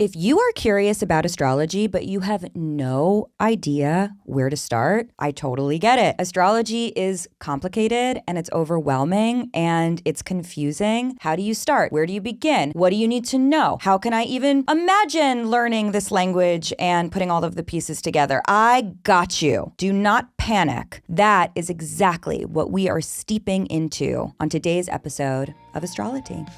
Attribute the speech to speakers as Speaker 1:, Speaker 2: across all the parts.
Speaker 1: If you are curious about astrology, but you have no idea where to start, I totally get it. Astrology is complicated and it's overwhelming and it's confusing. How do you start? Where do you begin? What do you need to know? How can I even imagine learning this language and putting all of the pieces together? I got you. Do not panic. That is exactly what we are steeping into on today's episode of AstroloTea.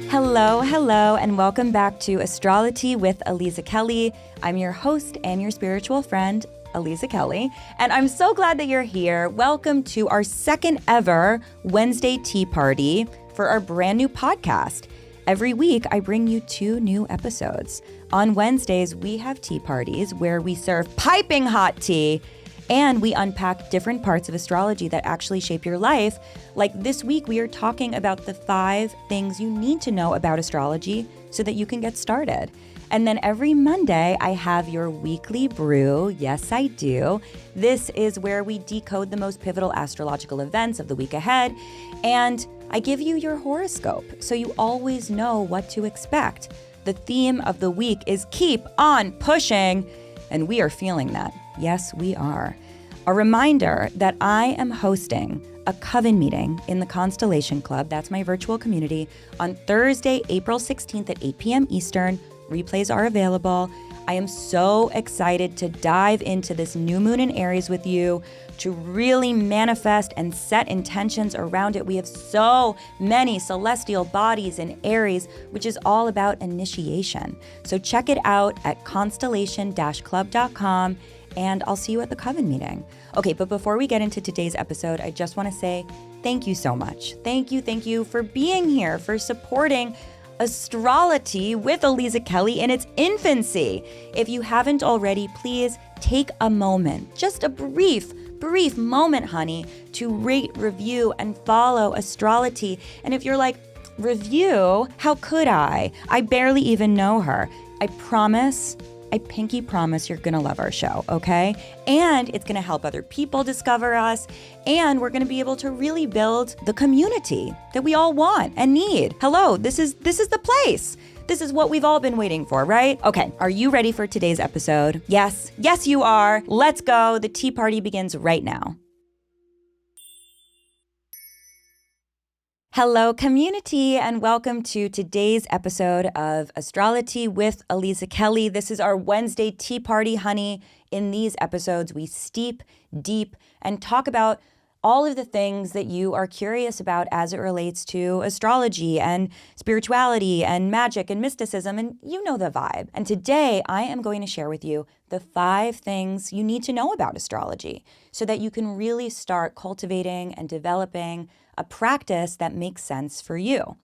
Speaker 1: Hello, and welcome back to AstroloTea with Aliza Kelly. I'm your host and your spiritual friend, Aliza Kelly, and I'm so glad that you're here. Welcome to our second ever Wednesday tea party for our brand new podcast. Every week, I bring you 2 new episodes. On Wednesdays, we have tea parties where we serve piping hot tea and we unpack different parts of astrology that actually shape your life. Like this week, we are talking about the 5 things you need to know about astrology so that you can get started. And then every Monday, I have your weekly brew. Yes, I do. This is where we decode the most pivotal astrological events of the week ahead. And I give you your horoscope so you always know what to expect. The theme of the week is keep on pushing. And we are feeling that. Yes, we are. A reminder that I am hosting a coven meeting in the Constellation Club, that's my virtual community, on Thursday, April 16th at 8 p.m. Eastern. Replays are available. I am so excited to dive into this new moon in Aries with you, to really manifest and set intentions around it. We have so many celestial bodies in Aries, which is all about initiation. So check it out at constellation-club.com, and I'll see you at the coven meeting. Okay, but before we get into today's episode, I just want to say thank you so much. Thank you for being here, for supporting AstroloTea with Aliza Kelly in its infancy. If you haven't already, please take a moment, just a brief moment, honey, to rate, review, and follow AstroloTea. And if you're like, review? How could I? I barely even know her. I pinky promise you're gonna love our show, okay? And it's gonna help other people discover us, and we're gonna be able to really build the community that we all want and need. Hello, this is the place. This is what we've all been waiting for, right? Okay, are you ready for today's episode? Yes, you are. Let's go. The tea party begins right now. Hello, community, and welcome to today's episode of AstroloTea with Aliza Kelly. This is our Wednesday tea party, honey. In these episodes, we steep deep and talk about all of the things that you are curious about as it relates to astrology and spirituality and magic and mysticism, and you know the vibe. And today, I am going to share with you the 5 things you need to know about astrology so that you can really start cultivating and developing a practice that makes sense for you.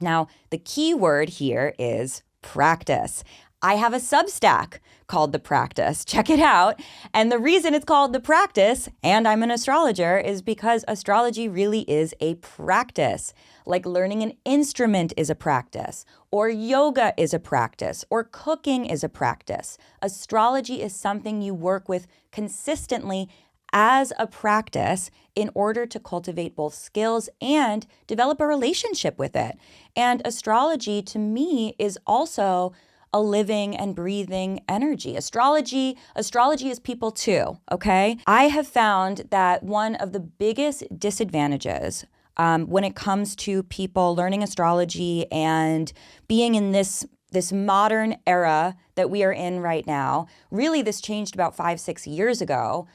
Speaker 1: Now, the key word here is practice. I have a Substack called The Practice. Check it out. And the reason it's called The Practice, and I'm an astrologer, is because astrology really is a practice. Like learning an instrument is a practice, or yoga is a practice, or cooking is a practice. Astrology is something you work with consistently as a practice in order to cultivate both skills and develop a relationship with it. And astrology, to me, is also a living and breathing energy. Astrology is people too, okay? I have found that one of the biggest disadvantages when it comes to people learning astrology and being in this modern era that we are in right now, really this changed about 5-6 years ago,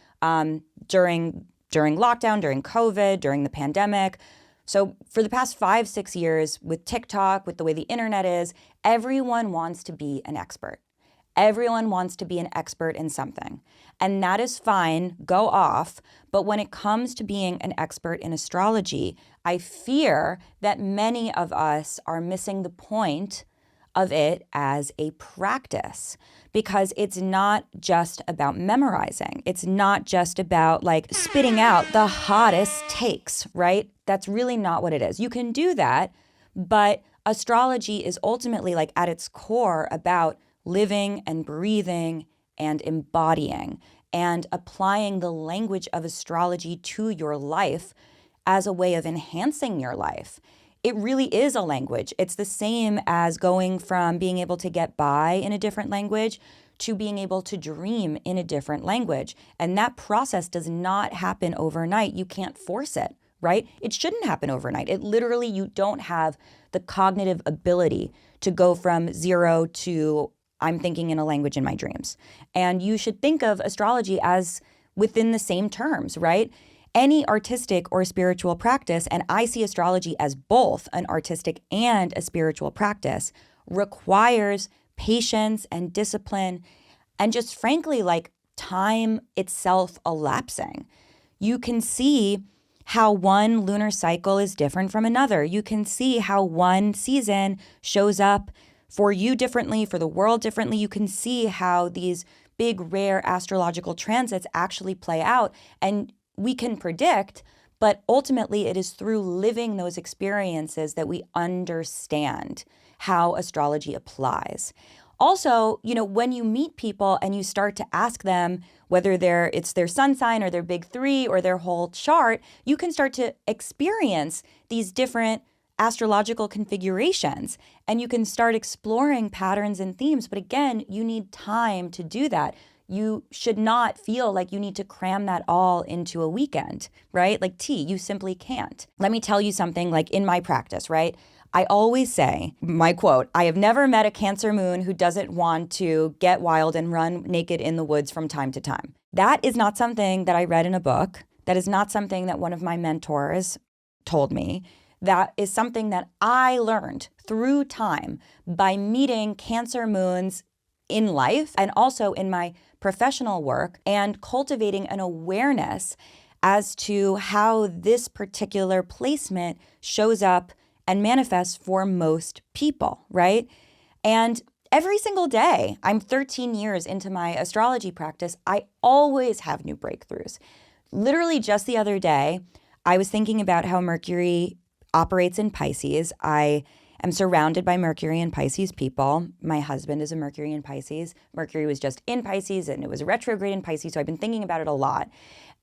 Speaker 1: during lockdown, during COVID, during the pandemic. So for the past 5-6 years with TikTok, with the way the internet is, everyone wants to be an expert. Everyone wants to be an expert in something. And that is fine, go off. But when it comes to being an expert in astrology, I fear that many of us are missing the point of it as a practice, because it's not just about memorizing. It's not just about like spitting out the hottest takes, right? That's really not what it is. You can do that, but astrology is ultimately like at its core about living and breathing and embodying and applying the language of astrology to your life as a way of enhancing your life. It really is a language. It's the same as going from being able to get by in a different language to being able to dream in a different language. And that process does not happen overnight. You can't force it, right? It shouldn't happen overnight. It literally, you don't have the cognitive ability to go from 0 to I'm thinking in a language in my dreams. And you should think of astrology as within the same terms, right? Any artistic or spiritual practice, and I see astrology as both an artistic and a spiritual practice, requires patience and discipline and just frankly, like time itself elapsing. You can see how one lunar cycle is different from another. You can see how one season shows up for you differently, for the world differently. You can see how these big, rare astrological transits actually play out. And we can predict, but ultimately it is through living those experiences that we understand how astrology applies. Also, when you meet people and you start to ask them whether it's their sun sign or their big three or their whole chart, you can start to experience these different astrological configurations and you can start exploring patterns and themes. But again, you need time to do that. You should not feel like you need to cram that all into a weekend, right? Like tea, you simply can't. Let me tell you something, like in my practice, right? I always say, my quote, I have never met a Cancer moon who doesn't want to get wild and run naked in the woods from time to time. That is not something that I read in a book. That is not something that one of my mentors told me. That is something that I learned through time by meeting Cancer moons in life and also in my professional work and cultivating an awareness as to how this particular placement shows up and manifests for most people, right? And every single day, I'm 13 years into my astrology practice, I always have new breakthroughs. Literally just the other day, I was thinking about how Mercury operates in Pisces. I am surrounded by Mercury and Pisces people. My husband is a Mercury in Pisces. Mercury was just in Pisces and it was retrograde in Pisces, so I've been thinking about it a lot.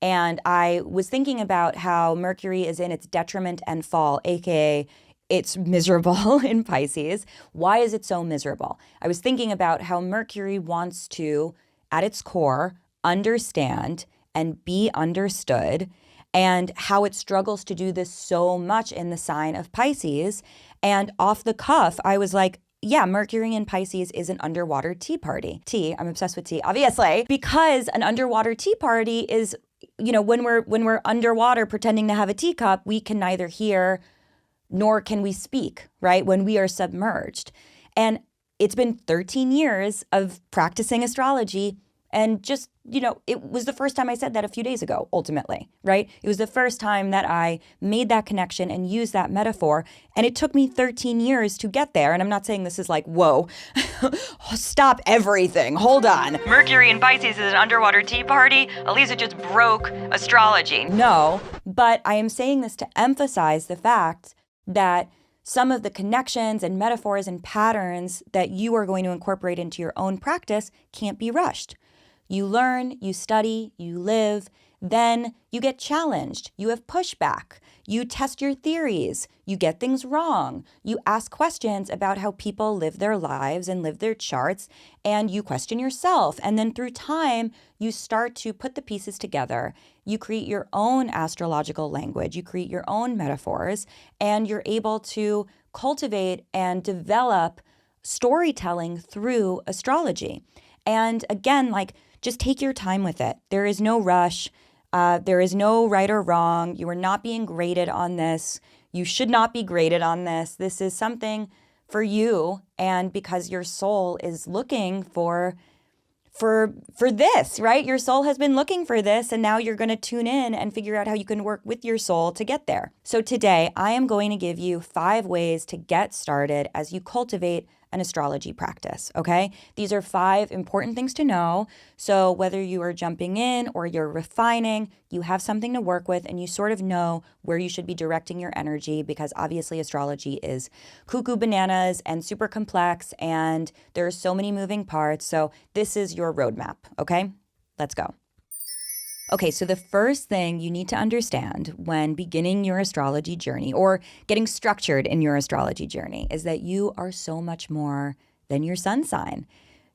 Speaker 1: And I was thinking about how Mercury is in its detriment and fall, aka it's miserable in Pisces. Why is it so miserable? I was thinking about how Mercury wants to, at its core, understand and be understood, and how it struggles to do this so much in the sign of Pisces. And off the cuff, I was like, yeah, Mercury in Pisces is an underwater tea party. Tea, I'm obsessed with tea, obviously, because an underwater tea party is, when we're underwater pretending to have a teacup, we can neither hear nor can we speak, right? When we are submerged. And it's been 13 years of practicing astrology. And just, it was the first time I said that a few days ago, ultimately, right? It was the first time that I made that connection and used that metaphor. And it took me 13 years to get there. And I'm not saying this is like, whoa, stop everything. Hold on. Mercury in Pisces is an underwater tea party. Aliza just broke astrology. No, but I am saying this to emphasize the fact that some of the connections and metaphors and patterns that you are going to incorporate into your own practice can't be rushed. You learn, you study, you live, then you get challenged, you have pushback, you test your theories, you get things wrong, you ask questions about how people live their lives and live their charts, and you question yourself. And then through time, you start to put the pieces together. You create your own astrological language, you create your own metaphors, and you're able to cultivate and develop storytelling through astrology. And again, just take your time with it. There is no rush. There is no right or wrong. You are not being graded on this. You should not be graded on this. This is something for you, and because your soul is looking for this, right? Your soul has been looking for this, and now you're going to tune in and figure out how you can work with your soul to get there. So today, I am going to give you 5 ways to get started as you cultivate an astrology practice, okay? These are 5 important things to know. So whether you are jumping in or you're refining, you have something to work with and you sort of know where you should be directing your energy, because obviously astrology is cuckoo bananas and super complex and there are so many moving parts. So this is your roadmap, okay? Let's go. Okay, so the first thing you need to understand when beginning your astrology journey or getting structured in your astrology journey is that you are so much more than your sun sign.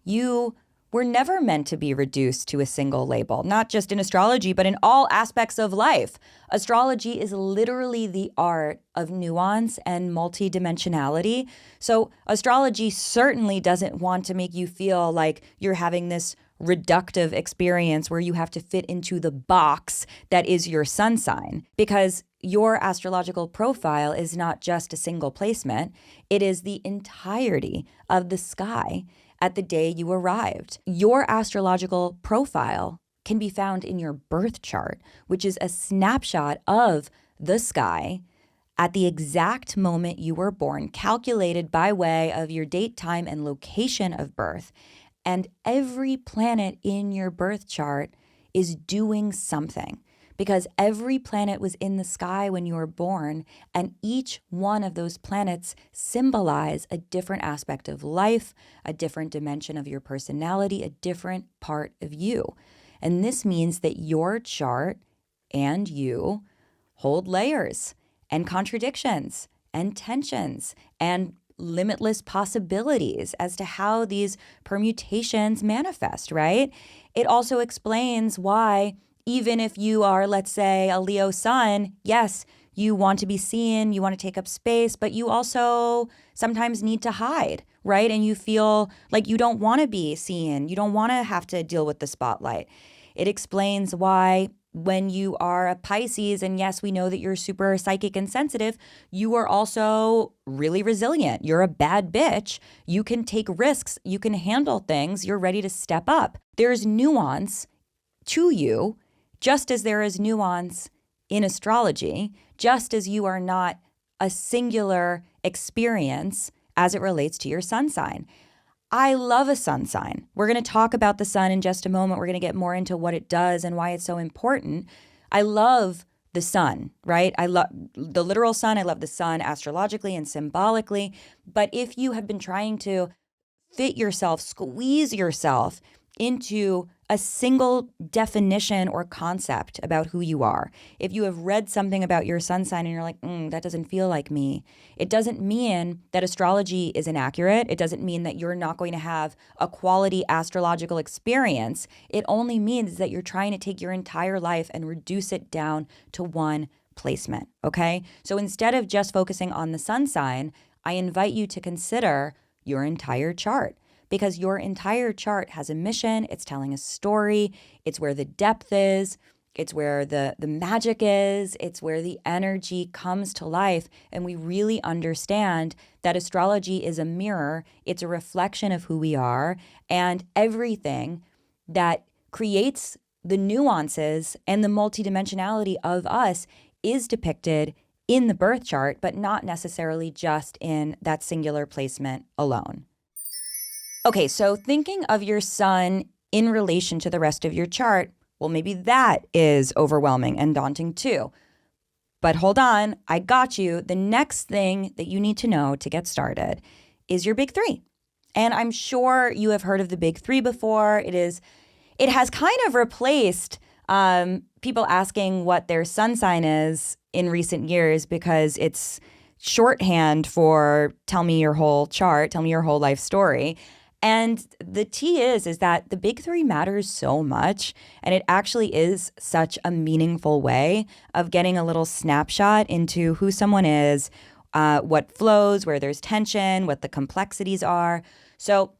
Speaker 1: You were never meant to be reduced to a single label, not just in astrology, but in all aspects of life. Astrology is literally the art of nuance and multidimensionality. So astrology certainly doesn't want to make you feel like you're having this reductive experience where you have to fit into the box that is your sun sign, because your astrological profile is not just a single placement. It is the entirety of the sky at the day you arrived. Your astrological profile can be found in your birth chart, which is a snapshot of the sky at the exact moment you were born, calculated by way of your date, time, and location of birth. And every planet in your birth chart is doing something, because every planet was in the sky when you were born, and each one of those planets symbolize a different aspect of life, a different dimension of your personality, a different part of you. And this means that your chart and you hold layers and contradictions and tensions and limitless possibilities as to how these permutations manifest, right? It also explains why, even if you are, let's say, a Leo sun, yes, you want to be seen, you want to take up space, but you also sometimes need to hide, right? And you feel like you don't want to be seen. You don't want to have to deal with the spotlight. It explains why when you are a Pisces, and yes, we know that you're super psychic and sensitive, you are also really resilient. You're a bad bitch. You can take risks. You can handle things. You're ready to step up. There's nuance to you, just as there is nuance in astrology, just as you are not a singular experience as it relates to your sun sign. I love a sun sign. We're going to talk about the sun in just a moment. We're going to get more into what it does and why it's so important. I love the sun, right? I love the literal sun. I love the sun astrologically and symbolically. But if you have been trying to fit yourself, squeeze yourself into a single definition or concept about who you are. If you have read something about your sun sign and you're like, that doesn't feel like me, it doesn't mean that astrology is inaccurate. It doesn't mean that you're not going to have a quality astrological experience. It only means that you're trying to take your entire life and reduce it down to one placement, okay? So instead of just focusing on the sun sign, I invite you to consider your entire chart. Because your entire chart has a mission, it's telling a story, it's where the depth is, it's where the magic is, it's where the energy comes to life. And we really understand that astrology is a mirror, it's a reflection of who we are, and everything that creates the nuances and the multidimensionality of us is depicted in the birth chart, but not necessarily just in that singular placement alone. Okay, so thinking of your sun in relation to the rest of your chart, well, maybe that is overwhelming and daunting too. But hold on, I got you. The next thing that you need to know to get started is your big three. And I'm sure you have heard of the big three before. It has kind of replaced people asking what their sun sign is in recent years, because it's shorthand for tell me your whole chart, tell me your whole life story. And the T is that the big three matters so much, and it actually is such a meaningful way of getting a little snapshot into who someone is, what flows, where there's tension, what the complexities are. So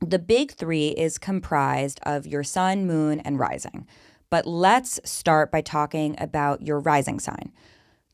Speaker 1: the big three is comprised of your sun, moon, and rising. But let's start by talking about your rising sign.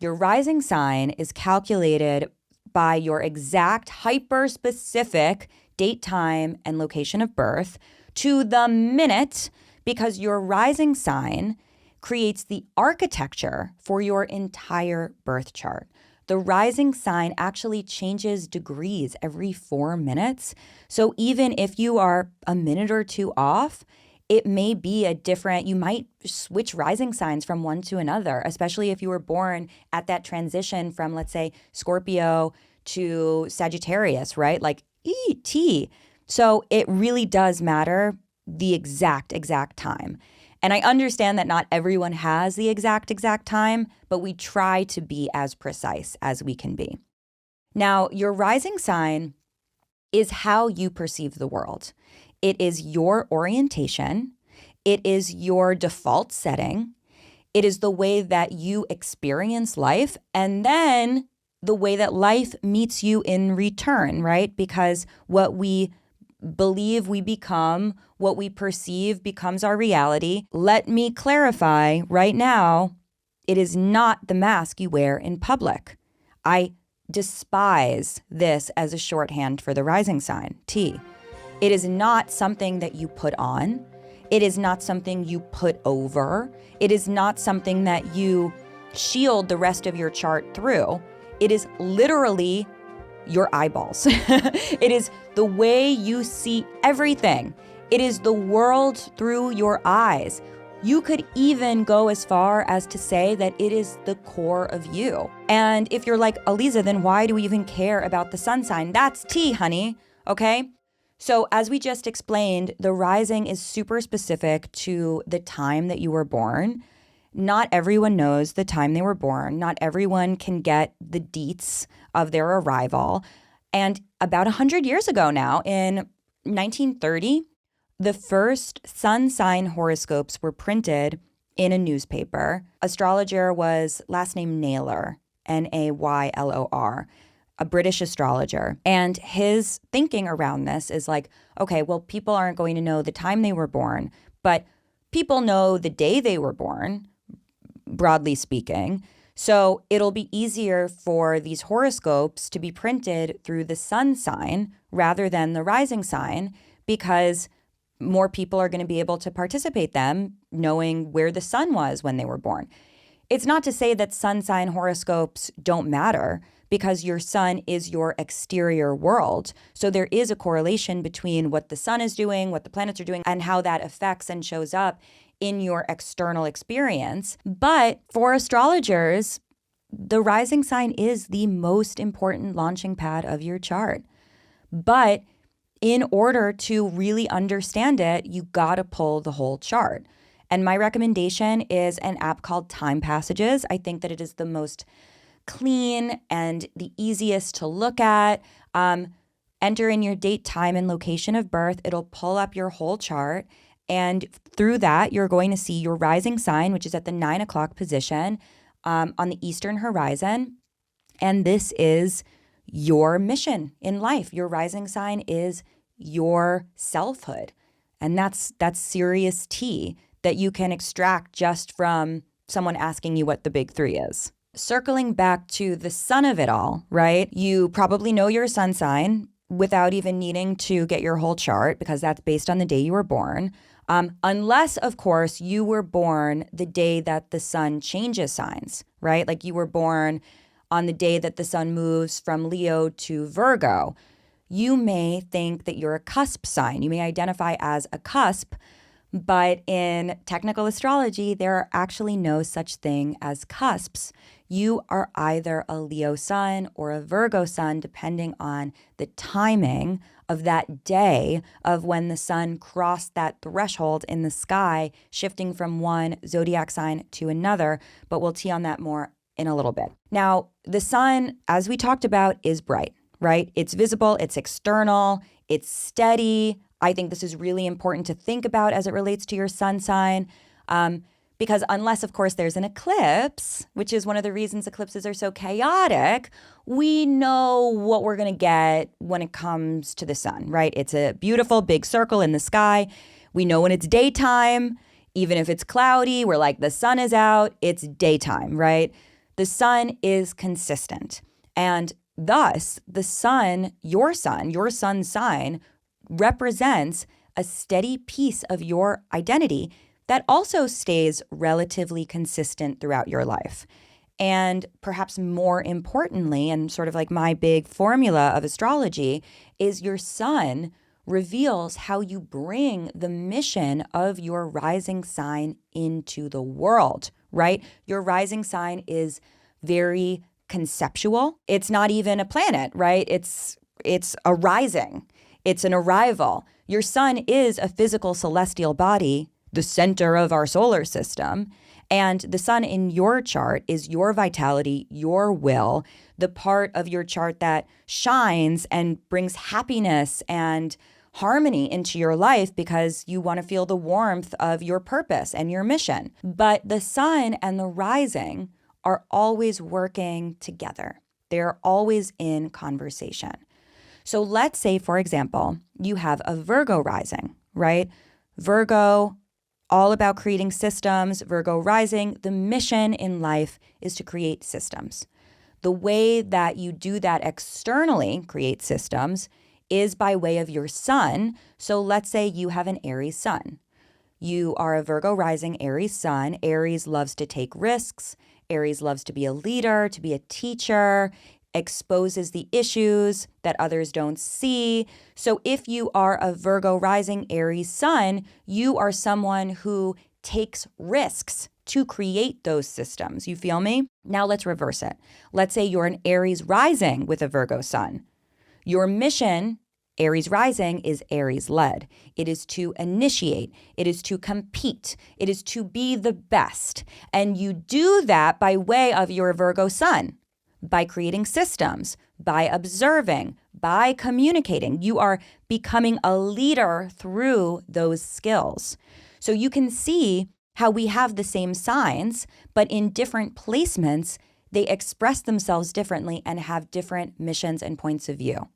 Speaker 1: Your rising sign is calculated by your exact hyper-specific date, time, and location of birth to the minute, because your rising sign creates the architecture for your entire birth chart. The rising sign actually changes degrees every 4 minutes. So even if you are a minute or two off, it may be you might switch rising signs from one to another, especially if you were born at that transition from, let's say, Scorpio to Sagittarius, right? Like ET. So it really does matter the exact time. And I understand that not everyone has the exact time, but we try to be as precise as we can be. Now, your rising sign is how you perceive the world. It is your orientation. It is your default setting. It is the way that you experience life, and then the way that life meets you in return, right? Because what we believe we become, what we perceive becomes our reality. Let me clarify right now, it is not the mask you wear in public. I despise this as a shorthand for the rising sign, T. It is not something that you put on. It is not something you put over. It is not something that you shield the rest of your chart through. It is literally your eyeballs. It is the way you see everything. It is the world through your eyes. You could even go as far as to say that it is the core of you. And if you're like, Aliza, then why do we even care about the sun sign? That's T, honey, okay? So as we just explained, the rising is super specific to the time that you were born. Not everyone knows the time they were born. Not everyone can get the deets of their arrival. And about 100 years ago now, in 1930, the first sun sign horoscopes were printed in a newspaper. Astrologer was last name Naylor, Naylor, a British astrologer. And his thinking around this is like, okay, well, people aren't going to know the time they were born, but people know the day they were born, broadly speaking. So it'll be easier for these horoscopes to be printed through the sun sign rather than the rising sign, because more people are going to be able to participate them knowing where the sun was when they were born. It's not to say that sun sign horoscopes don't matter, because your sun is your exterior world. So there is a correlation between what the sun is doing, what the planets are doing, and how that affects and shows up in your external experience. But for astrologers, the rising sign is the most important launching pad of your chart. But in order to really understand it, you gotta pull the whole chart. And my recommendation is an app called Time Passages. I think that it is the most clean and the easiest to look at. Enter in your date, time, and location of birth. It'll pull up your whole chart. And through that, you're going to see your rising sign, which is at the 9 o'clock position on the eastern horizon. And this is your mission in life. Your rising sign is your selfhood. And that's serious tea that you can extract just from someone asking you what the big three is. Circling back to the sun of it all, right? You probably know your sun sign without even needing to get your whole chart, because that's based on the day you were born. Unless, of course, you were born the day that the sun changes signs, right? Like you were born on the day that the sun moves from Leo to Virgo. You may think that you're a cusp sign. You may identify as a cusp, but in technical astrology, there are actually no such thing as cusps. You are either a Leo sun or a Virgo sun, depending on the timing of that day of when the sun crossed that threshold in the sky, shifting from one zodiac sign to another. But we'll tee on that more in a little bit. Now, the sun, as we talked about, is bright, right? It's visible, it's external, it's steady. I think this is really important to think about as it relates to your sun sign. Because unless, of course, there's an eclipse, which is one of the reasons eclipses are so chaotic, we know what we're going to get when it comes to the sun, right? It's a beautiful big circle in the sky. We know when it's daytime, even if it's cloudy, we're like, the sun is out, it's daytime, right? The sun is consistent. And thus, the sun, your sun sign, represents a steady piece of your identity that also stays relatively consistent throughout your life. And perhaps more importantly, and sort of like my big formula of astrology, is your sun reveals how you bring the mission of your rising sign into the world, right? Your rising sign is very conceptual. It's not even a planet, right? It's a rising. It's an arrival. Your sun is a physical celestial body the center of our solar system. And the sun in your chart is your vitality, your will, the part of your chart that shines and brings happiness and harmony into your life because you want to feel the warmth of your purpose and your mission. But the sun and the rising are always working together. They're always in conversation. So let's say, for example, you have a Virgo rising, right? Virgo, all about creating systems. Virgo rising, the mission in life is to create systems. The way that you do that externally, create systems, is by way of your sun. So let's say you have an Aries sun. You are a Virgo rising Aries sun. Aries loves to take risks. Aries loves to be a leader, to be a teacher, exposes the issues that others don't see. So if you are a Virgo rising Aries sun, you are someone who takes risks to create those systems. You feel me? Now let's reverse it. Let's say you're an Aries rising with a Virgo sun. Your mission, Aries rising, is Aries led. It is to initiate. It is to compete. It is to be the best. And you do that by way of your Virgo sun, by creating systems, by observing, by communicating. You are becoming a leader through those skills. So you can see how we have the same signs, but in different placements, they express themselves differently and have different missions and points of view.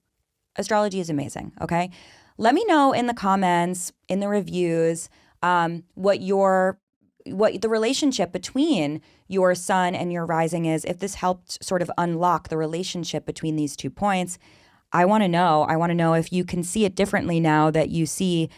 Speaker 1: Astrology is amazing, okay? Let me know in the comments, in the reviews, what the relationship between your sun and your rising is. If this helped sort of unlock the relationship between these 2 points, I want to know. I want to know if you can see it differently now that you see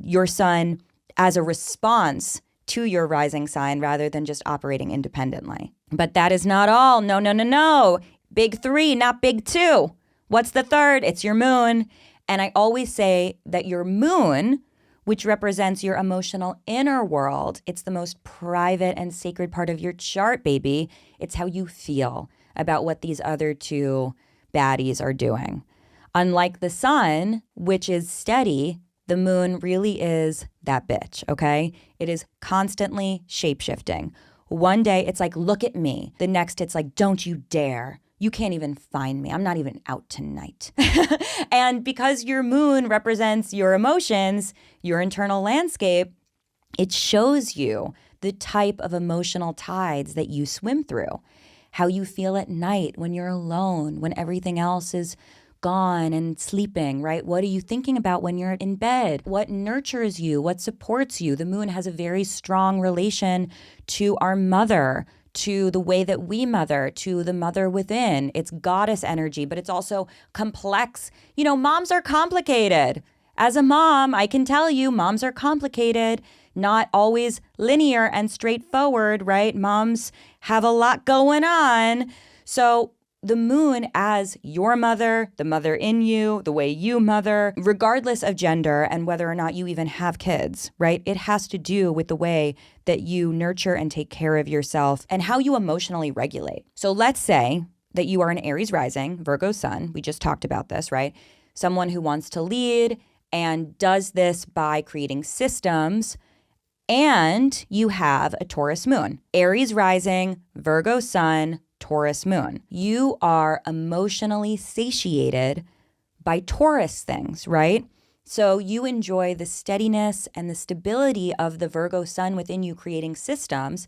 Speaker 1: your sun as a response to your rising sign rather than just operating independently. But that is not all. No. Big 3, not big 2. What's the third? It's your moon. And I always say that your moon, which represents your emotional inner world, it's the most private and sacred part of your chart, baby. It's how you feel about what these other 2 baddies are doing. Unlike the sun, which is steady, the moon really is that bitch, okay? It is constantly shape-shifting. One day it's like, look at me. The next it's like, don't you dare. You can't even find me. I'm not even out tonight. And because your moon represents your emotions, your internal landscape, it shows you the type of emotional tides that you swim through, how you feel at night when you're alone, when everything else is gone and sleeping, right? What are you thinking about when you're in bed? What nurtures you? What supports you? The moon has a very strong relation to our mother, to the way that we mother, to the mother within. It's goddess energy, but it's also complex. You know, moms are complicated. As a mom, I can tell you, moms are complicated, not always linear and straightforward, right? Moms have a lot going on. So the moon as your mother, the mother in you, the way you mother, regardless of gender and whether or not you even have kids, right? It has to do with the way that you nurture and take care of yourself and how you emotionally regulate. So let's say that you are an Aries rising, Virgo sun. We just talked about this, right? Someone who wants to lead and does this by creating systems. And you have a Taurus moon, Aries rising, Virgo sun, Taurus moon. You are emotionally satiated by Taurus things, right? So you enjoy the steadiness and the stability of the Virgo sun within you creating systems.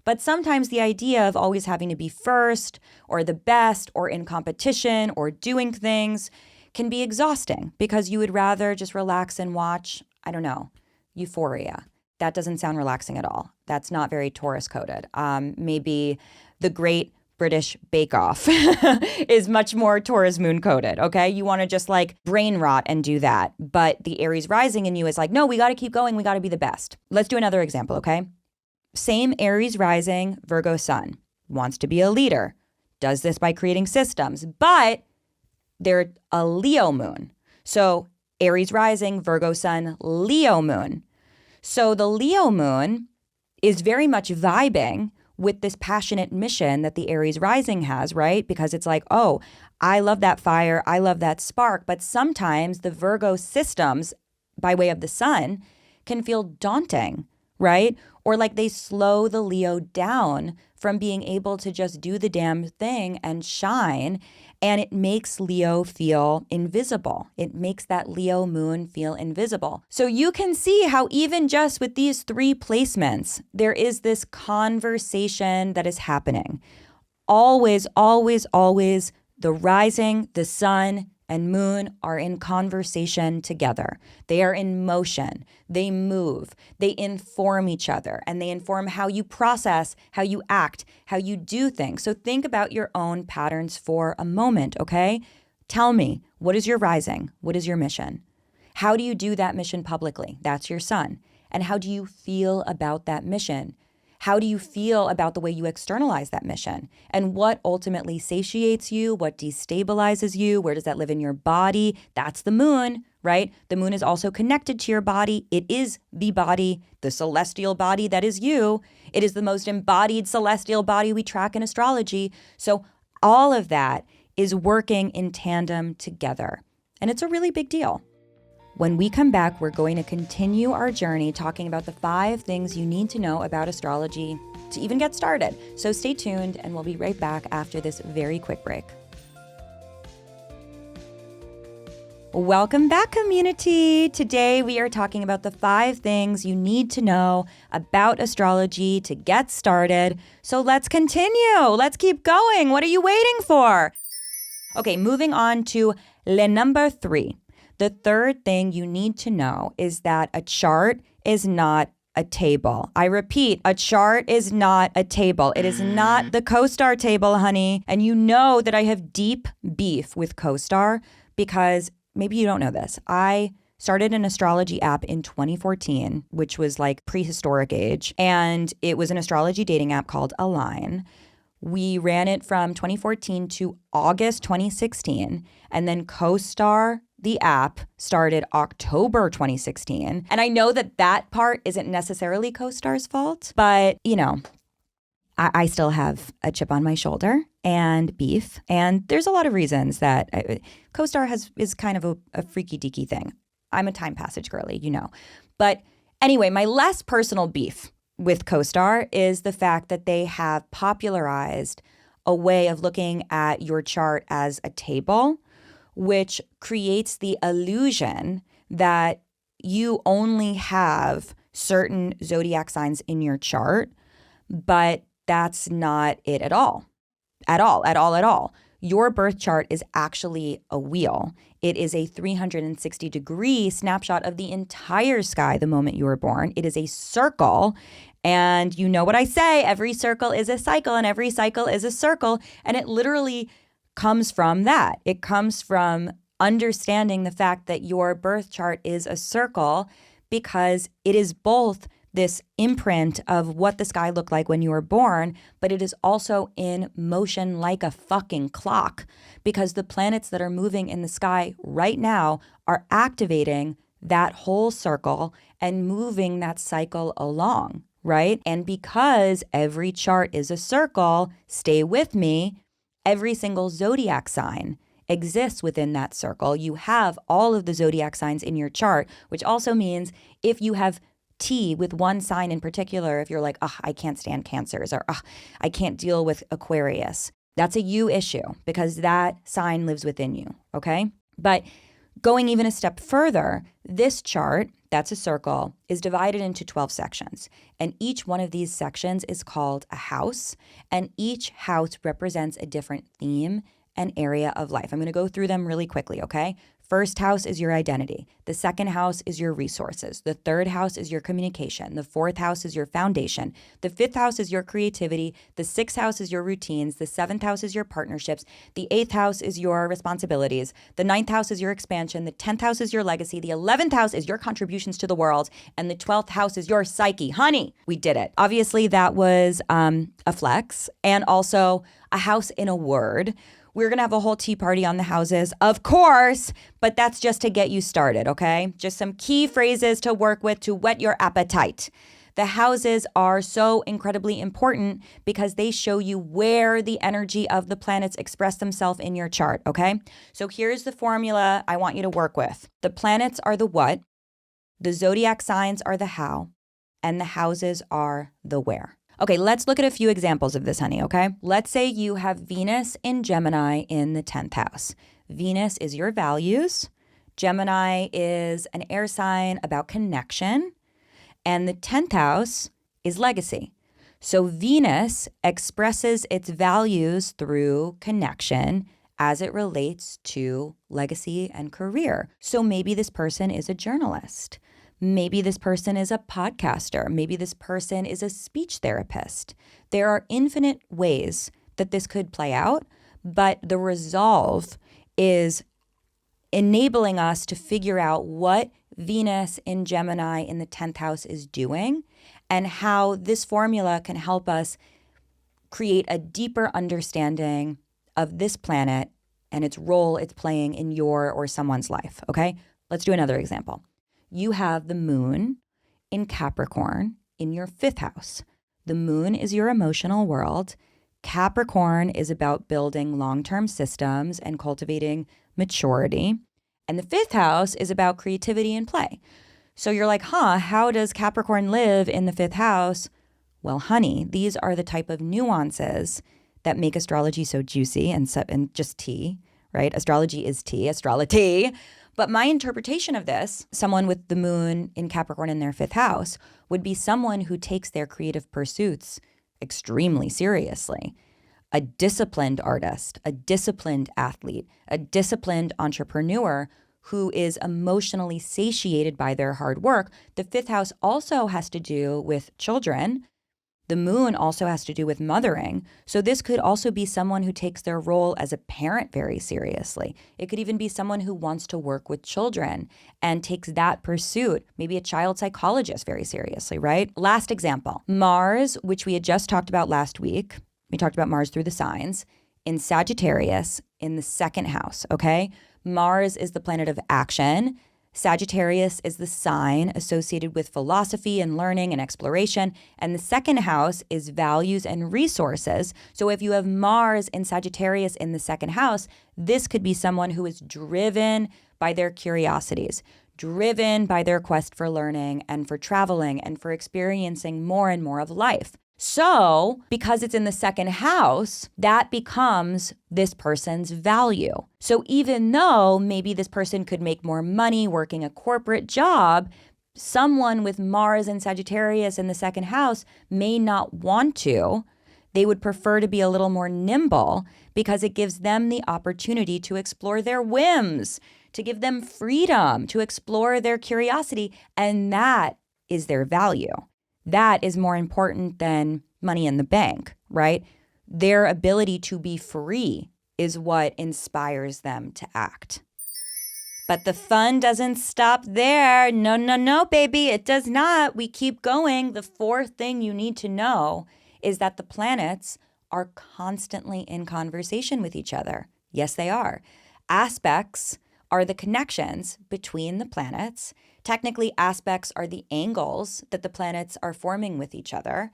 Speaker 1: But sometimes the idea of always having to be first or the best or in competition or doing things can be exhausting because you would rather just relax and watch, I don't know, Euphoria. That doesn't sound relaxing at all. That's not very Taurus coded. Maybe the Great British Bake Off is much more Taurus moon coded, okay? You want to just like brain rot and do that. But the Aries rising in you is like, no, we got to keep going. We got to be the best. Let's do another example, okay? Same Aries rising, Virgo sun, wants to be a leader, does this by creating systems, but they're a Leo moon. So Aries rising, Virgo sun, Leo moon. So the Leo moon is very much vibing with this passionate mission that the Aries rising has, right? Because it's like, oh, I love that fire. I love that spark. But sometimes the Virgo systems, by way of the sun, can feel daunting, right? Or like they slow the Leo down from being able to just do the damn thing and shine. And it makes Leo feel invisible. It makes that Leo moon feel invisible. So you can see how even just with these 3 placements, there is this conversation that is happening. Always, always, always, the rising, the sun, and moon are in conversation together. They are in motion. They move. They inform each other, and they inform how you process, how you act, how you do things. So think about your own patterns for a moment, okay? Tell me, what is your rising? What is your mission? How do you do that mission publicly? That's your sun. And how do you feel about that mission? How do you feel about the way you externalize that mission? And what ultimately satiates you? What destabilizes you? Where does that live in your body? That's the moon, right? The moon is also connected to your body. It is the body, the celestial body that is you. It is the most embodied celestial body we track in astrology. So all of that is working in tandem together. And it's a really big deal. When we come back, we're going to continue our journey talking about the 5 things you need to know about astrology to even get started. So stay tuned, and we'll be right back after this very quick break. Welcome back, community. Today we are talking about the 5 things you need to know about astrology to get started. So let's continue. Let's keep going. What are you waiting for? Okay, moving on to number 3. The third thing you need to know is that a chart is not a table. I repeat, a chart is not a table. It is not the CoStar table, honey. And you know that I have deep beef with CoStar because maybe you don't know this. I started an astrology app in 2014, which was like prehistoric age. And it was an astrology dating app called Align. We ran it from 2014 to August 2016. And then CoStar, the app, started October 2016. And I know that that part isn't necessarily CoStar's fault, but, you know, I still have a chip on my shoulder and beef. And there's a lot of reasons that CoStar is kind of a freaky deaky thing. I'm a time passage girly, you know. But anyway, my less personal beef with CoStar is the fact that they have popularized a way of looking at your chart as a table, which creates the illusion that you only have certain zodiac signs in your chart, but that's not it at all. At all. Your birth chart is actually a wheel. It is a 360-degree snapshot of the entire sky the moment you were born. It is a circle. And you know what I say, every circle is a cycle and every cycle is a circle. And it literally comes from that. It comes from understanding the fact that your birth chart is a circle because it is both this imprint of what the sky looked like when you were born, but it is also in motion like a fucking clock because the planets that are moving in the sky right now are activating that whole circle and moving that cycle along, right? And because every chart is a circle, stay with me, every single zodiac sign exists within that circle. You have all of the zodiac signs in your chart, which also means if you have T with one sign in particular, if you're like, I can't stand Cancers, or I can't deal with Aquarius, that's a you issue because that sign lives within you, okay? But going even a step further, this chart, that's a circle, is divided into 12 sections. And each one of these sections is called a house. And each house represents a different theme and area of life. I'm going to go through them really quickly, okay? First house is your identity. The second house is your resources. The third house is your communication. The fourth house is your foundation. The fifth house is your creativity. The sixth house is your routines. The seventh house is your partnerships. The eighth house is your responsibilities. The ninth house is your expansion. The 10th house is your legacy. The 11th house is your contributions to the world. And the 12th house is your psyche. Honey, we did it. Obviously, that was a flex and also a house in a word. We're going to have a whole tea party on the houses, of course, but that's just to get you started, okay? Just some key phrases to work with to whet your appetite. The houses are so incredibly important because they show you where the energy of the planets express themselves in your chart, okay? So here's the formula I want you to work with. The planets are the what? The zodiac signs are the how, and the houses are the where. Okay, let's look at a few examples of this, honey, okay? Let's say you have Venus in Gemini in the 10th house. Venus is your values. Gemini is an air sign about connection. And the 10th house is legacy. So Venus expresses its values through connection as it relates to legacy and career. So maybe this person is a journalist. Maybe this person is a podcaster. Maybe this person is a speech therapist. There are infinite ways that this could play out, but the resolve is enabling us to figure out what Venus in Gemini in the 10th house is doing and how this formula can help us create a deeper understanding of this planet and its role it's playing in your or someone's life, okay? Let's do another example. You have the moon in Capricorn in your 5th house. The moon is your emotional world. Capricorn is about building long-term systems and cultivating maturity. And the 5th house is about creativity and play. So you're like, how does Capricorn live in the 5th house? Well, honey, these are the type of nuances that make astrology so juicy and just tea, right? Astrology is tea, AstroloTea. But my interpretation of this, someone with the moon in Capricorn in their 5th house, would be someone who takes their creative pursuits extremely seriously. A disciplined artist, a disciplined athlete, a disciplined entrepreneur who is emotionally satiated by their hard work. The 5th house also has to do with children. The moon also has to do with mothering. So this could also be someone who takes their role as a parent very seriously. It could even be someone who wants to work with children and takes that pursuit, maybe a child psychologist, very seriously, right? Last example, Mars, which we had just talked about last week. We talked about Mars through the signs in Sagittarius in the 2nd house, okay? Mars is the planet of action. Sagittarius is the sign associated with philosophy and learning and exploration. And the 2nd house is values and resources. So if you have Mars in Sagittarius in the 2nd house, this could be someone who is driven by their curiosities, driven by their quest for learning and for traveling and for experiencing more and more of life. So because it's in the 2nd house, that becomes this person's value. So even though maybe this person could make more money working a corporate job, someone with Mars and Sagittarius in the 2nd house may not want to. They would prefer to be a little more nimble because it gives them the opportunity to explore their whims, to give them freedom, to explore their curiosity, and that is their value. That is more important than money in the bank, right? Their ability to be free is what inspires them to act. But the fun doesn't stop there. No, baby, it does not. We keep going. The 4th thing you need to know is that the planets are constantly in conversation with each other. Yes, they are. Aspects are the connections between the planets. Technically, aspects are the angles that the planets are forming with each other.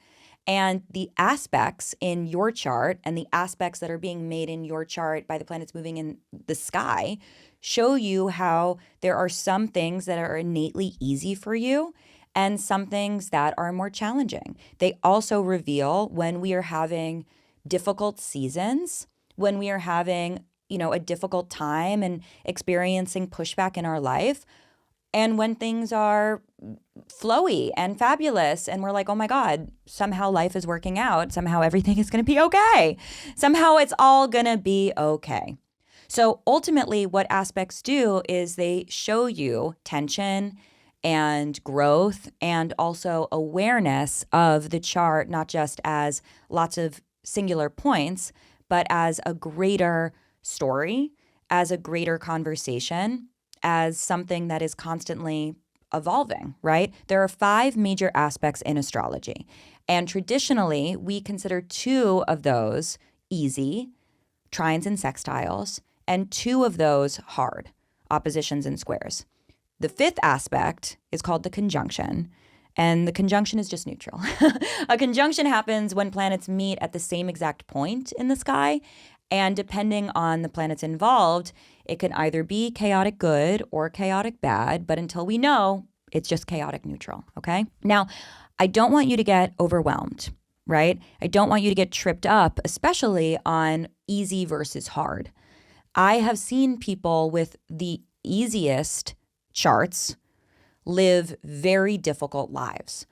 Speaker 1: And the aspects in your chart and the aspects that are being made in your chart by the planets moving in the sky show you how there are some things that are innately easy for you and some things that are more challenging. They also reveal when we are having difficult seasons, when we are having, a difficult time and experiencing pushback in our life, and when things are flowy and fabulous and we're like, oh my God, somehow life is working out. Somehow everything is going to be okay. Somehow it's all going to be okay. So ultimately what aspects do is they show you tension and growth and also awareness of the chart, not just as lots of singular points, but as a greater story, as a greater conversation, as something that is constantly evolving, right? There are 5 major aspects in astrology. And traditionally, we consider 2 of those easy, trines and sextiles, and 2 of those hard, oppositions and squares. The 5th aspect is called the conjunction, and the conjunction is just neutral. A conjunction happens when planets meet at the same exact point in the sky, and depending on the planets involved, it can either be chaotic good or chaotic bad, but until we know, It's just chaotic neutral, okay? Now, I don't want you to get overwhelmed, right? I don't want you to get tripped up, especially on easy versus hard. I have seen people with the easiest charts live very difficult lives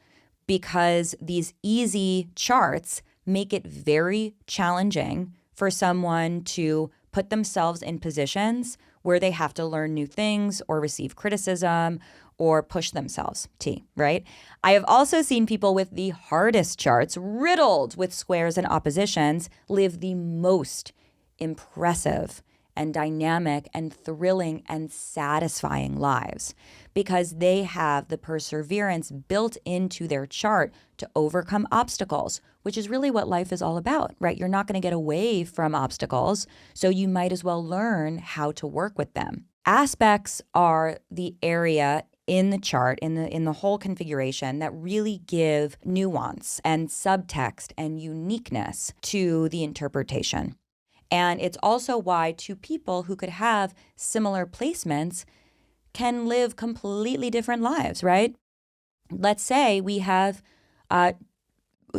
Speaker 1: because these easy charts make it very challenging for someone to put themselves in positions where they have to learn new things or receive criticism or push themselves, right? I have also seen people with the hardest charts, riddled with squares and oppositions, live the most impressive and dynamic and thrilling and satisfying lives because they have the perseverance built into their chart to overcome obstacles, which is really what life is all about, right? You're not going to get away from obstacles, so you might as well learn how to work with them. Aspects are the area in the chart, in the whole configuration, that really give nuance and subtext and uniqueness to the interpretation. And it's also why two people who could have similar placements can live completely different lives, right? Let's say we have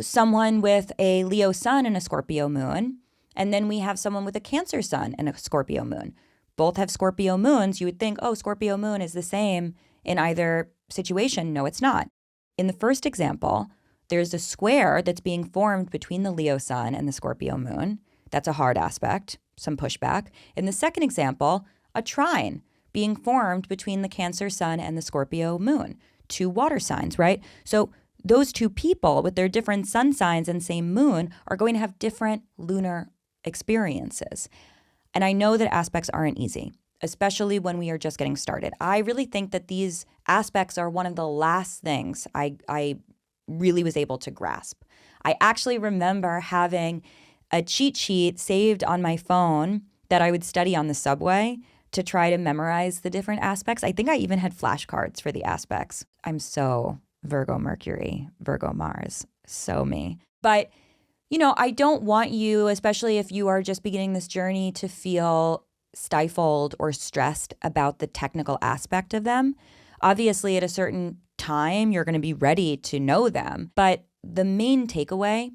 Speaker 1: someone with a Leo sun and a Scorpio moon, and then we have someone with a Cancer sun and a Scorpio moon. Both have Scorpio moons. You would think, oh, Scorpio moon is the same in either situation. No, it's not. In the first example, there's a square that's being formed between the Leo sun and the Scorpio moon. That's a hard aspect, some pushback. In the second example, a trine being formed between the Cancer sun and the Scorpio moon, two water signs, right? So those two people with their different sun signs and same moon are going to have different lunar experiences. And I know that aspects aren't easy, especially when we are just getting started. I really think that these aspects are one of the last things I really was able to grasp. I actually remember having a cheat sheet saved on my phone that I would study on the subway to try to memorize the different aspects. I think I even had flashcards for the aspects. I'm so Virgo Mercury, Virgo Mars, so me. But, I don't want you, especially if you are just beginning this journey, to feel stifled or stressed about the technical aspect of them. Obviously, at a certain time, you're going to be ready to know them. But the main takeaway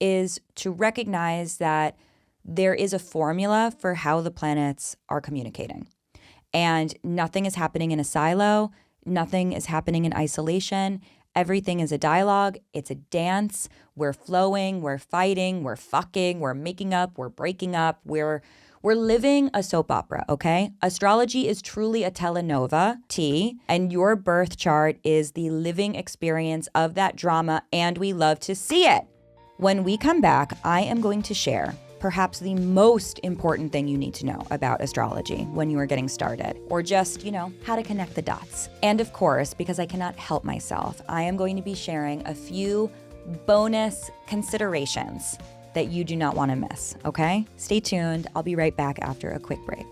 Speaker 1: is to recognize that there is a formula for how the planets are communicating. And nothing is happening in a silo. Nothing is happening in isolation. Everything is a dialogue. It's a dance. We're flowing. We're fighting. We're fucking. We're making up. We're breaking up. We're living a soap opera, okay? Astrology is truly a telenovela, and your birth chart is the living experience of that drama, and we love to see it. When we come back, I am going to share perhaps the most important thing you need to know about astrology when you are getting started, or just, how to connect the dots. And of course, because I cannot help myself, I am going to be sharing a few bonus considerations that you do not want to miss, okay? Stay tuned. I'll be right back after a quick break.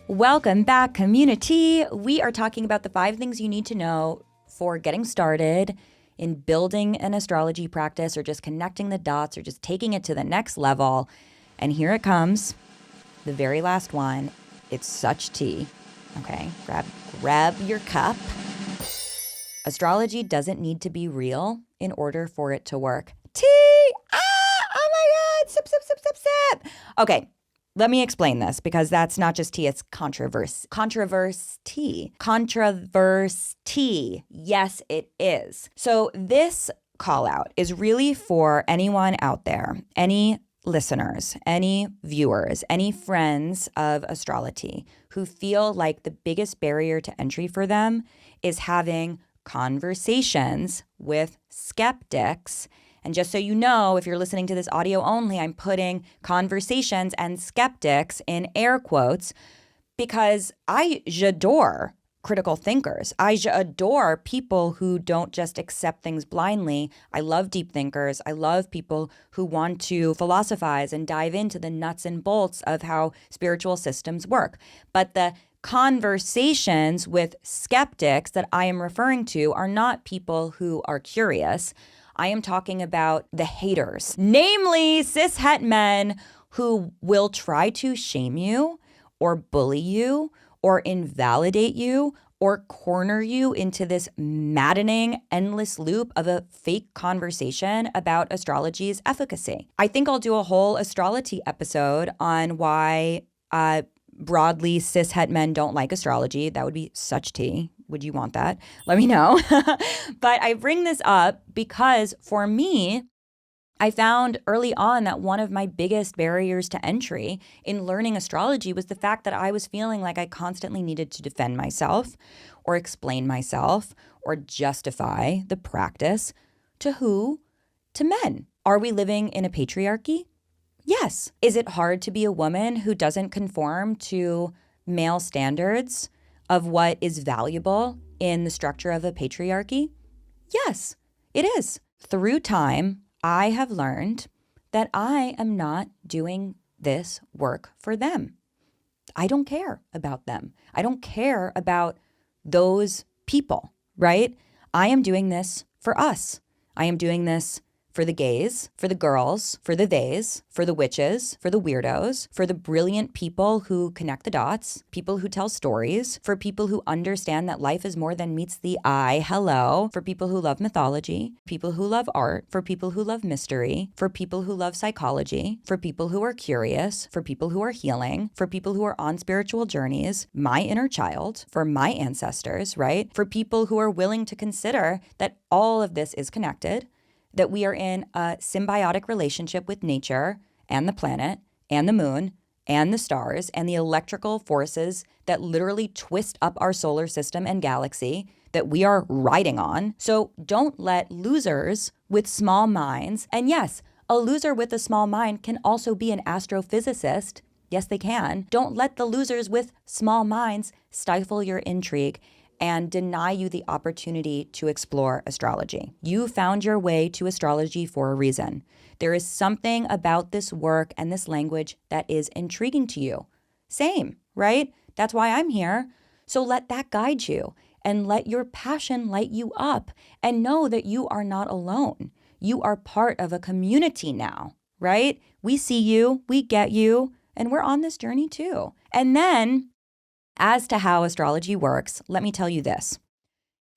Speaker 1: Welcome back, community. We are talking about the 5 things you need to know for getting started in building an astrology practice, or just connecting the dots, or just taking it to the next level. And here it comes, the very last one. It's such tea. Okay, grab your cup. Astrology doesn't need to be real in order for it to work. Tea! Ah! Oh my God! Sip, sip, sip, sip, sip! Okay, let me explain this, because that's not just tea, it's controversy. Yes, it is. So this call out is really for anyone out there, any listeners, any viewers, any friends of AstroloTea who feel like the biggest barrier to entry for them is having conversations with skeptics. And just so you know, if you're listening to this audio only, I'm putting conversations and skeptics in air quotes because j'adore critical thinkers. I adore people who don't just accept things blindly. I love deep thinkers. I love people who want to philosophize and dive into the nuts and bolts of how spiritual systems work. But the conversations with skeptics that I am referring to are not people who are curious. I am talking about the haters, namely cishet men who will try to shame you or bully you or invalidate you or corner you into this maddening, endless loop of a fake conversation about astrology's efficacy. I think I'll do a whole AstroloTea episode on why broadly cishet men don't like astrology. That would be such tea. Would you want that? Let me know. But I bring this up because for me, I found early on that one of my biggest barriers to entry in learning astrology was the fact that I was feeling like I constantly needed to defend myself or explain myself or justify the practice to who? To men. Are we living in a patriarchy? Yes. Is it hard to be a woman who doesn't conform to male standards of what is valuable in the structure of a patriarchy? Yes, it is. Through time, I have learned that I am not doing this work for them. I don't care about them. I don't care about those people, right? I am doing this for us. I am doing this for the gays, for the girls, for the theys, for the witches, for the weirdos, for the brilliant people who connect the dots, people who tell stories, for people who understand that life is more than meets the eye, hello, for people who love mythology, people who love art, for people who love mystery, for people who love psychology, for people who are curious, for people who are healing, for people who are on spiritual journeys, my inner child, for my ancestors, right? For people who are willing to consider that all of this is connected, that we are in a symbiotic relationship with nature and the planet and the moon and the stars and the electrical forces that literally twist up our solar system and galaxy that we are riding on. So don't let losers with small minds, and yes, a loser with a small mind can also be an astrophysicist. Yes, they can. Don't let the losers with small minds stifle your intrigue and deny you the opportunity to explore astrology. You found your way to astrology for a reason. There is something about this work and this language that is intriguing to you. Same, right? That's why I'm here. So let that guide you and let your passion light you up and know that you are not alone. You are part of a community now, right? We see you, we get you, and we're on this journey too. And then, as to how astrology works, let me tell you this.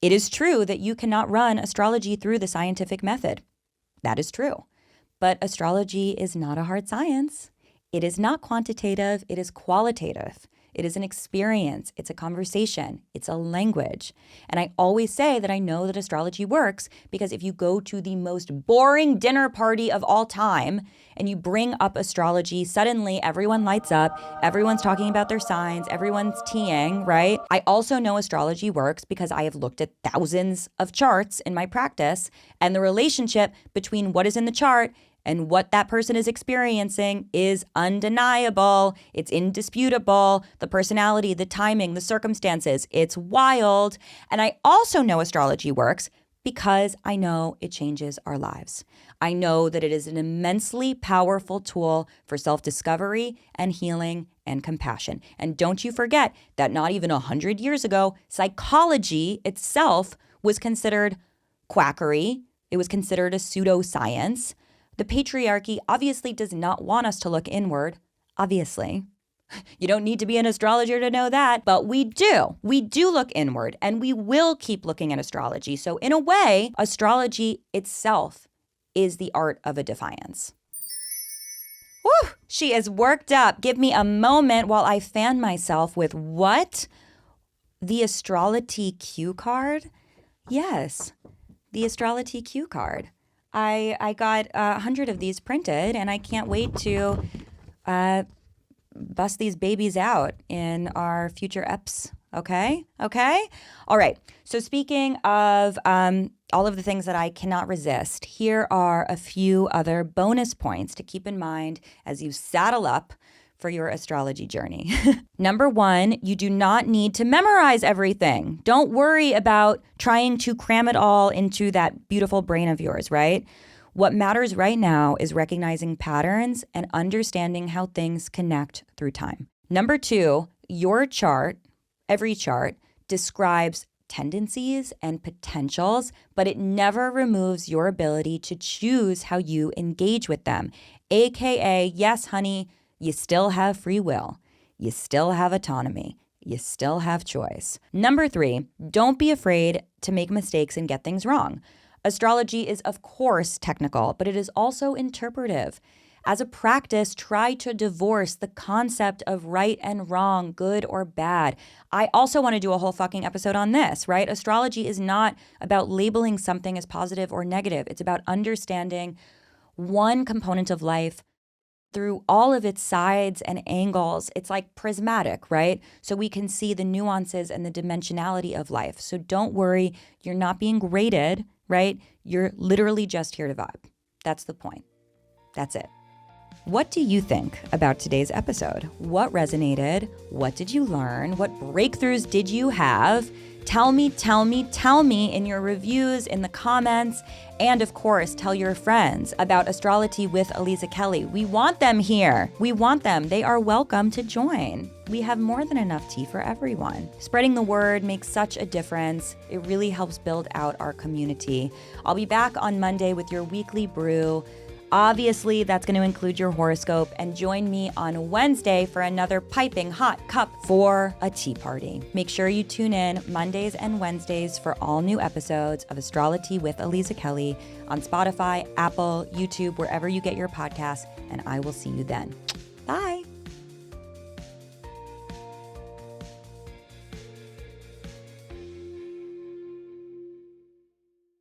Speaker 1: It is true that you cannot run astrology through the scientific method. That is true. But astrology is not a hard science. It is not quantitative, it is qualitative. It is an experience, it's a conversation, it's a language. And I always say that I know that astrology works because if you go to the most boring dinner party of all time and you bring up astrology, suddenly everyone lights up, everyone's talking about their signs, everyone's teeing, right? I also know astrology works because I have looked at thousands of charts in my practice, and the relationship between what is in the chart and what that person is experiencing is undeniable. It's indisputable. The personality, the timing, the circumstances, it's wild. And I also know astrology works because I know it changes our lives. I know that it is an immensely powerful tool for self-discovery and healing and compassion. And don't you forget that not even 100 years ago, psychology itself was considered quackery. It was considered a pseudoscience. The patriarchy obviously does not want us to look inward, obviously. You don't need to be an astrologer to know that, but we do. We do look inward, and we will keep looking at astrology. So in a way, astrology itself is the art of a defiance. Woo! She is worked up. Give me a moment while I fan myself with what? The AstroloTea cue card? Yes, the AstroloTea cue card. I got 100 of these printed, and I can't wait to bust these babies out in our future eps. Okay? All right. So speaking of all of the things that I cannot resist, here are a few other bonus points to keep in mind as you saddle up for your astrology journey. Number one, you do not need to memorize everything. Don't worry about trying to cram it all into that beautiful brain of yours, right? What matters right now is recognizing patterns and understanding how things connect through time. Number two, your chart, every chart, describes tendencies and potentials, but it never removes your ability to choose how you engage with them. AKA, yes, honey, you still have free will. You still have autonomy. you still have choice. Number 3, don't be afraid to make mistakes and get things wrong. Astrology is, of course, technical, but it is also interpretive. As a practice, try to divorce the concept of right and wrong, good or bad. I also want to do a whole fucking episode on this, right? Astrology is not about labeling something as positive or negative. It's about understanding one component of life through all of its sides and angles. It's like prismatic, right? So we can see the nuances and the dimensionality of life. So don't worry, you're not being graded, right? You're literally just here to vibe. That's the point. That's it. What do you think about today's episode? What resonated? What did you learn? What breakthroughs did you have? Tell me in your reviews, in the comments, and of course, tell your friends about AstroloTea with Aliza Kelly. We want them here. We want them. They are welcome to join. We have more than enough tea for everyone. Spreading the word makes such a difference. It really helps build out our community. I'll be back on Monday with your weekly brew. Obviously, that's going to include your horoscope, and join me on Wednesday for another piping hot cup for a tea party. Make sure you tune in Mondays and Wednesdays for all new episodes of AstroloTea with Aliza Kelly on Spotify, Apple, YouTube, wherever you get your podcasts, and I will see you then. Bye.